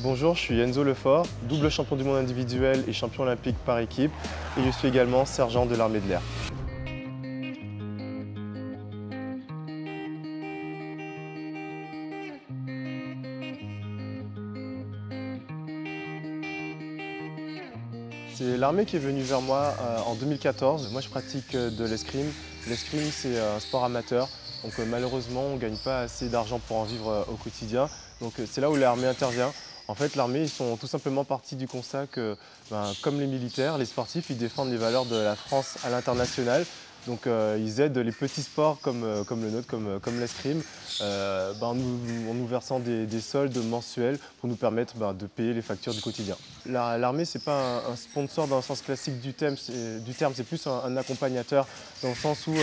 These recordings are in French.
Bonjour, je suis Enzo Lefort, double champion du monde individuel et champion olympique par équipe et je suis également sergent de l'armée de l'air. C'est l'armée qui est venue vers moi en 2014. Moi je pratique de l'escrime. L'escrime c'est un sport amateur, donc malheureusement on ne gagne pas assez d'argent pour en vivre au quotidien. Donc c'est là où l'armée intervient. En fait l'armée ils sont tout simplement partis du constat que comme les militaires, les sportifs ils défendent les valeurs de la France à l'international. Donc ils aident les petits sports comme le nôtre, comme l'escrime, en nous versant des soldes mensuels pour nous permettre de payer les factures du quotidien. L'armée, ce n'est pas un sponsor dans le sens classique du terme, c'est plus un accompagnateur dans le sens où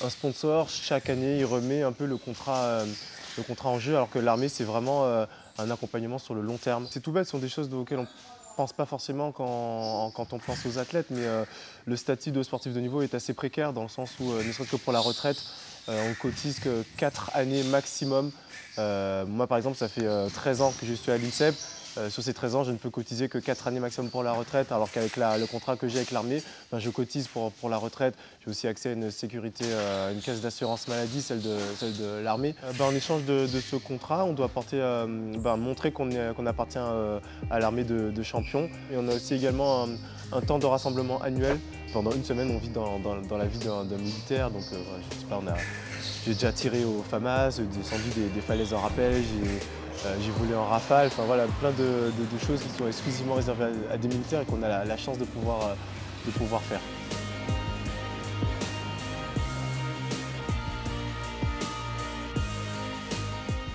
un sponsor, chaque année, il remet un peu le contrat en jeu, alors que l'armée, c'est vraiment un accompagnement sur le long terme. C'est tout bête, ce sont des choses auxquelles on ne pense pas forcément quand on pense aux athlètes, mais le statut de sportif de niveau est assez précaire dans le sens où, ne serait-ce que pour la retraite, on cotise que 4 années maximum. Moi par exemple, ça fait 13 ans que je suis à l'INSEP. Sur ces 13 ans, je ne peux cotiser que 4 années maximum pour la retraite, alors qu'avec le contrat que j'ai avec l'armée, je cotise pour la retraite. J'ai aussi accès à une sécurité, à une caisse d'assurance maladie, celle de l'armée. En échange de ce contrat, on doit montrer qu'on appartient à l'armée de champions. Et on a aussi également un temps de rassemblement annuel. Pendant une semaine, on vit dans la vie d'un militaire. Donc, je sais pas, j'ai déjà tiré au FAMAS, descendu des falaises en rappel, j'ai volé en rafale, enfin voilà, plein de choses qui sont exclusivement réservées à des militaires et qu'on a la chance de pouvoir faire.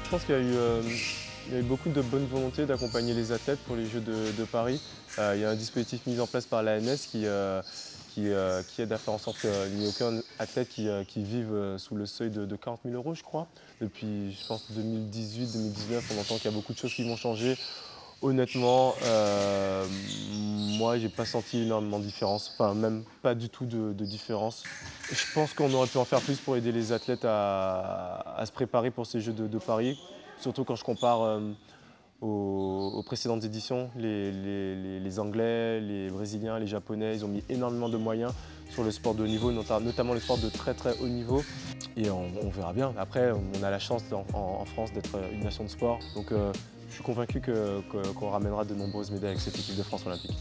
Je pense qu'il y a eu beaucoup de bonne volonté d'accompagner les athlètes pour les Jeux de Paris. Il y a un dispositif mis en place par l'ANS qui aide à faire en sorte qu'il n'y ait aucun athlète qui vive sous le seuil de 40 000 €, je crois. Depuis, je pense, 2018-2019, on entend qu'il y a beaucoup de choses qui vont changer. Honnêtement, moi, j'ai pas senti énormément de différence, enfin même pas du tout de différence. Je pense qu'on aurait pu en faire plus pour aider les athlètes à se préparer pour ces Jeux de Paris, surtout quand je compare aux précédentes éditions. Les Anglais, les Brésiliens, les Japonais, ils ont mis énormément de moyens sur le sport de haut niveau, notamment le sport de très très haut niveau. Et on verra bien. Après, on a la chance en France d'être une nation de sport. Donc je suis convaincu qu'on ramènera de nombreuses médailles avec cette équipe de France olympique.